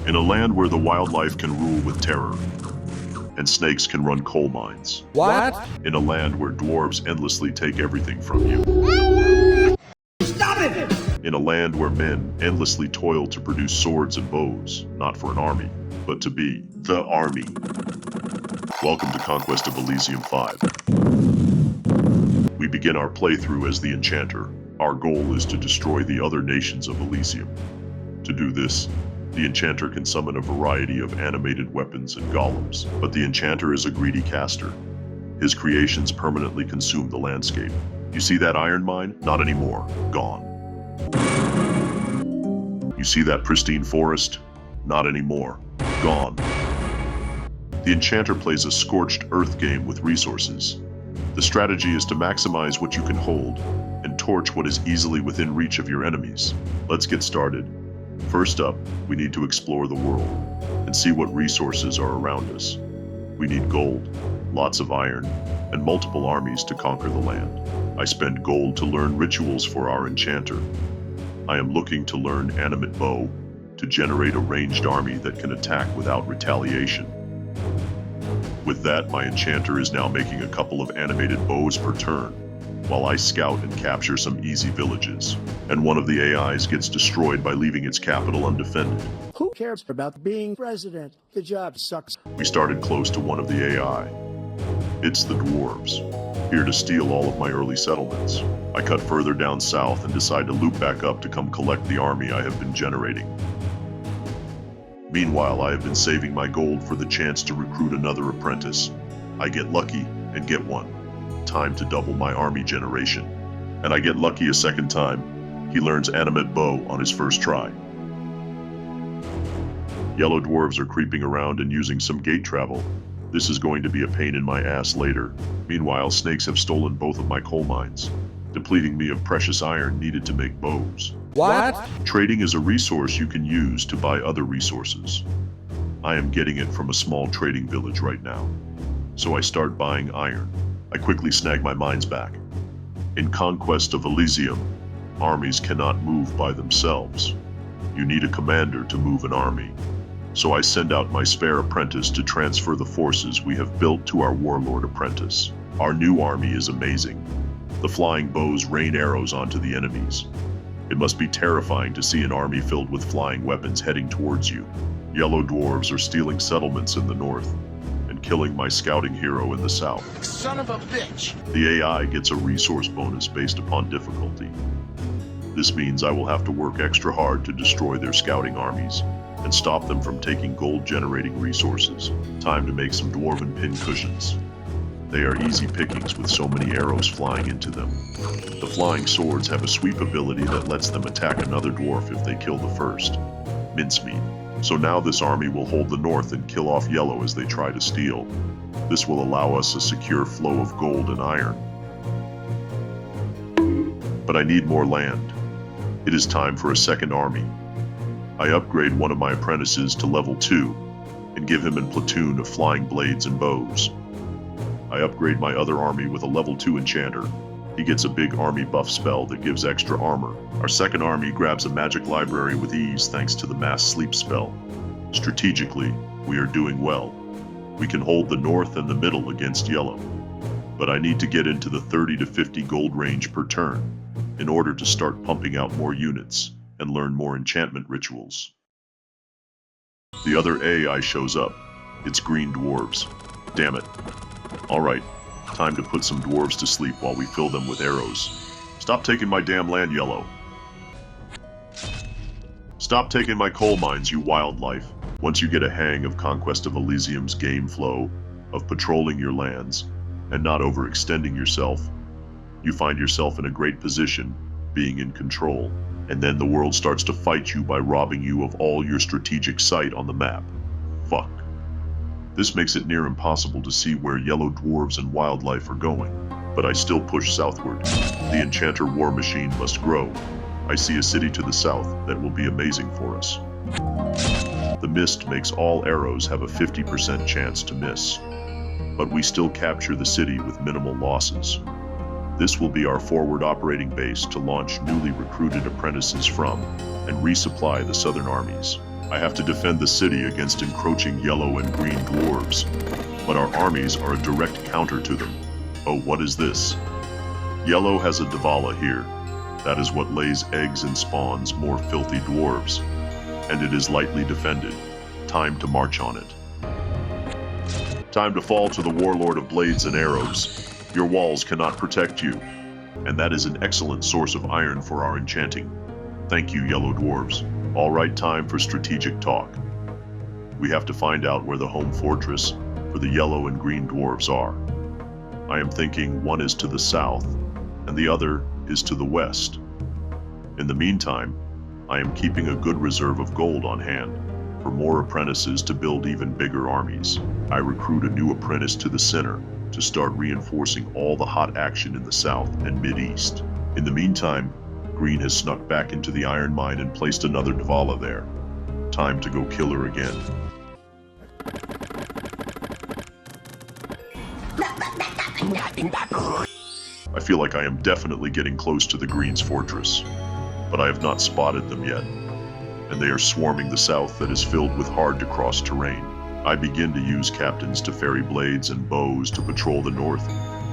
In a land where the wildlife can rule with terror, and snakes can run coal mines. What? In a land where dwarves endlessly take everything from you. Stop it! In a land where men endlessly toil to produce swords and bows, not for an army, but to be the army. Welcome to Conquest of Elysium 5. We begin our playthrough as the Enchanter. Our goal is to destroy the other nations of Elysium. To do this, the Enchanter can summon a variety of animated weapons and golems, but the Enchanter is a greedy caster. His creations permanently consume the landscape. You see that iron mine? Not anymore. Gone. You see that pristine forest? Not anymore. Gone. The Enchanter plays a scorched earth game with resources. The strategy is to maximize what you can hold and torch what is easily within reach of your enemies. Let's get started. First up, we need to explore the world and see what resources are around us. We need gold, lots of iron, and multiple armies to conquer the land. I spend gold to learn rituals for our Enchanter. I am looking to learn animate bow to generate a ranged army that can attack without retaliation. With that, my Enchanter is now making a couple of animated bows per turn, while I scout and capture some easy villages, and one of the AIs gets destroyed by leaving its capital undefended. Who cares about being president? The job sucks. We started close to one of the AI. It's the dwarves, here to steal all of my early settlements. I cut further down south and decide to loop back up to come collect the army I have been generating. Meanwhile, I have been saving my gold for the chance to recruit another apprentice. I get lucky and get one. Time to double my army generation. And I get lucky a second time. He learns animate bow on his first try. Yellow dwarves are creeping around and using some gate travel. This is going to be a pain in my ass later. Meanwhile, snakes have stolen both of my coal mines, depleting me of precious iron needed to make bows. What? Trading is a resource you can use to buy other resources. I am getting it from a small trading village right now. So I start buying iron. I quickly snag my mines back. In Conquest of Elysium, armies cannot move by themselves. You need a commander to move an army. So I send out my spare apprentice to transfer the forces we have built to our warlord apprentice. Our new army is amazing. The flying bows rain arrows onto the enemies. It must be terrifying to see an army filled with flying weapons heading towards you. Yellow dwarves are stealing settlements in the north and killing my scouting hero in the south. Son of a bitch! The AI gets a resource bonus based upon difficulty. This means I will have to work extra hard to destroy their scouting armies and stop them from taking gold-generating resources. Time to make some dwarven pin cushions. They are easy pickings with so many arrows flying into them. The flying swords have a sweep ability that lets them attack another dwarf if they kill the first. Mincemeat. So now this army will hold the north and kill off yellow as they try to steal. This will allow us a secure flow of gold and iron. But I need more land. It is time for a second army. I upgrade one of my apprentices to level 2 and give him a platoon of flying blades and bows. I upgrade my other army with a level 2 Enchanter. He gets a big army buff spell that gives extra armor. Our second army grabs a magic library with ease thanks to the mass sleep spell. Strategically, we are doing well. We can hold the north and the middle against yellow. But I need to get into the 30 to 50 gold range per turn in order to start pumping out more units and learn more enchantment rituals. The other AI shows up. It's green dwarves. Damn it. Alright, time to put some dwarves to sleep while we fill them with arrows. Stop taking my damn land, yellow. Stop taking my coal mines, you wildlife. Once you get a hang of Conquest of Elysium's game flow, of patrolling your lands, and not overextending yourself, you find yourself in a great position, being in control, and then the world starts to fight you by robbing you of all your strategic sight on the map. Fuck. This makes it near impossible to see where yellow dwarves and wildlife are going, but I still push southward. The Enchanter war machine must grow. I see a city to the south that will be amazing for us. The mist makes all arrows have a 50% chance to miss, but we still capture the city with minimal losses. This will be our forward operating base to launch newly recruited apprentices from and resupply the southern armies. I have to defend the city against encroaching yellow and green dwarves, but our armies are a direct counter to them. Oh, what is this? Yellow has a Dvala here. That is what lays eggs and spawns more filthy dwarves, and it is lightly defended. Time to march on it. Time to fall to the warlord of blades and arrows. Your walls cannot protect you, and that is an excellent source of iron for our enchanting. Thank you, yellow dwarves. All right, time for strategic talk. We have to find out where the home fortress for the yellow and green dwarves are. I am thinking one is to the south, and the other is to the west. In the meantime, I am keeping a good reserve of gold on hand for more apprentices to build even bigger armies. I recruit a new apprentice to the center to start reinforcing all the hot action in the south and mid-east. In the meantime, Green has snuck back into the iron mine and placed another Dvala there. Time to go kill her again. I feel like I am definitely getting close to the Green's fortress, but I have not spotted them yet, and they are swarming the south that is filled with hard-to-cross terrain. I begin to use captains to ferry blades and bows to patrol the north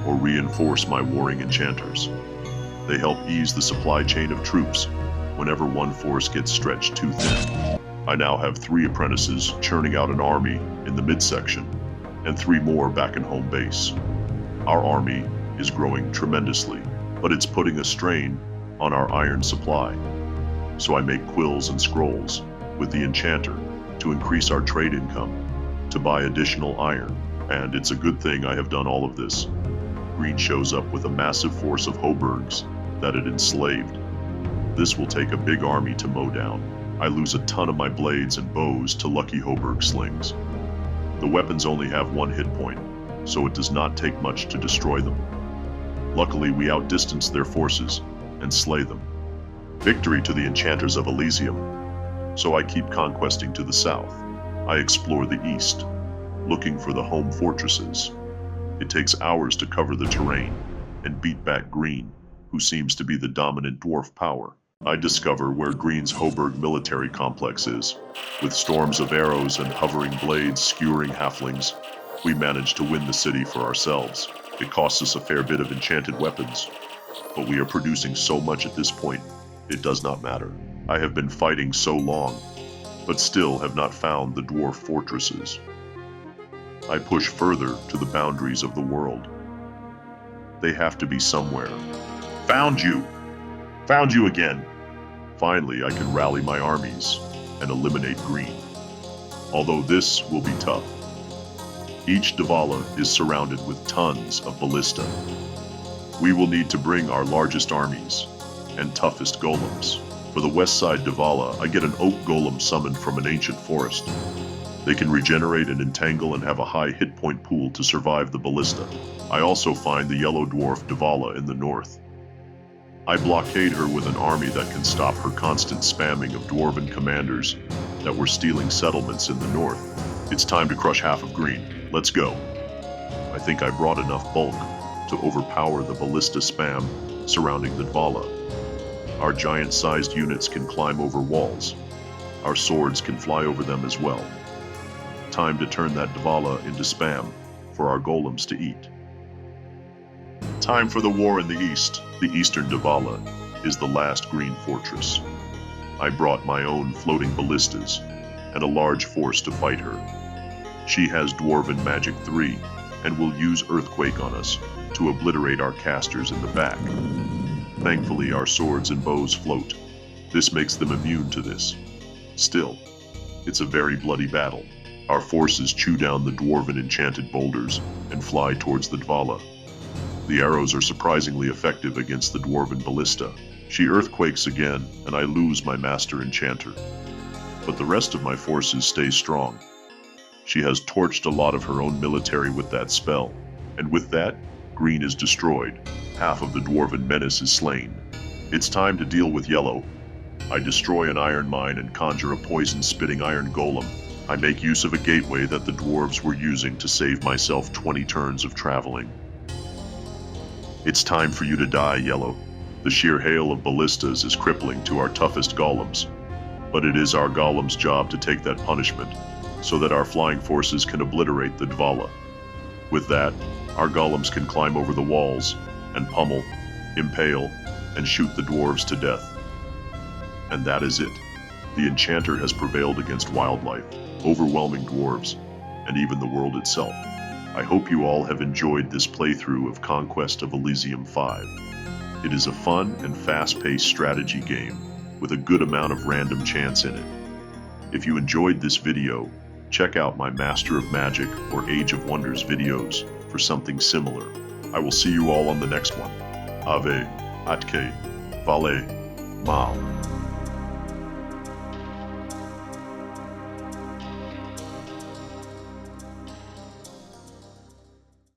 or reinforce my warring enchanters. They help ease the supply chain of troops whenever one force gets stretched too thin. I now have 3 apprentices churning out an army in the midsection and 3 more back in home base. Our army is growing tremendously, but it's putting a strain on our iron supply. So I make quills and scrolls with the Enchanter to increase our trade income, to buy additional iron, and it's a good thing I have done all of this. Green shows up with a massive force of Hoburgs that it enslaved. This will take a big army to mow down. I lose a ton of my blades and bows to lucky Hoburg slings. The weapons only have 1 hit point, so it does not take much to destroy them. Luckily, we outdistance their forces and slay them. Victory to the Enchanters of Elysium. So I keep conquesting to the south. I explore the east, looking for the home fortresses. It takes hours to cover the terrain and beat back Green, who seems to be the dominant dwarf power. I discover where Green's Hoburg military complex is. With storms of arrows and hovering blades skewering halflings, we manage to win the city for ourselves. It costs us a fair bit of enchanted weapons, but we are producing so much at this point, it does not matter. I have been fighting so long, but still have not found the dwarf fortresses. I push further to the boundaries of the world. They have to be somewhere. Found you! Found you again! Finally, I can rally my armies and eliminate Green. Although this will be tough. Each Dvala is surrounded with tons of ballista. We will need to bring our largest armies and toughest golems. For the west side Dvala, I get an oak golem summoned from an ancient forest. They can regenerate and entangle and have a high hit point pool to survive the ballista. I also find the yellow dwarf Dvala in the north. I blockade her with an army that can stop her constant spamming of dwarven commanders that were stealing settlements in the north. It's time to crush half of Green. Let's go. I think I brought enough bulk to overpower the ballista spam surrounding the Dvala. Our giant-sized units can climb over walls. Our swords can fly over them as well. Time to turn that Dvala into spam for our golems to eat. Time for the war in the east. The eastern Dvala is the last Green fortress. I brought my own floating ballistas and a large force to fight her. She has Dwarven Magic 3 and will use Earthquake on us to obliterate our casters in the back. Thankfully, our swords and bows float. This makes them immune to this. Still, it's a very bloody battle. Our forces chew down the Dwarven enchanted boulders and fly towards the Dvala. The arrows are surprisingly effective against the Dwarven ballista. She earthquakes again, and I lose my master enchanter. But the rest of my forces stay strong. She has torched a lot of her own military with that spell, and with that, Green is destroyed. Half of the Dwarven menace is slain. It's time to deal with yellow. I destroy an iron mine and conjure a poison-spitting iron golem. I make use of a gateway that the dwarves were using to save myself 20 turns of traveling. It's time for you to die, Yellow. The sheer hail of ballistas is crippling to our toughest golems. But it is our golem's job to take that punishment, so that our flying forces can obliterate the Dvala. With that, our golems can climb over the walls, and pummel, impale, and shoot the dwarves to death. And that is it. The Enchanter has prevailed against wildlife, overwhelming dwarves, and even the world itself. I hope you all have enjoyed this playthrough of Conquest of Elysium 5. It is a fun and fast-paced strategy game with a good amount of random chance in it. If you enjoyed this video, check out my Master of Magic or Age of Wonders videos for something similar. I will see you all on the next one. Ave, Atke, Vale, Mao.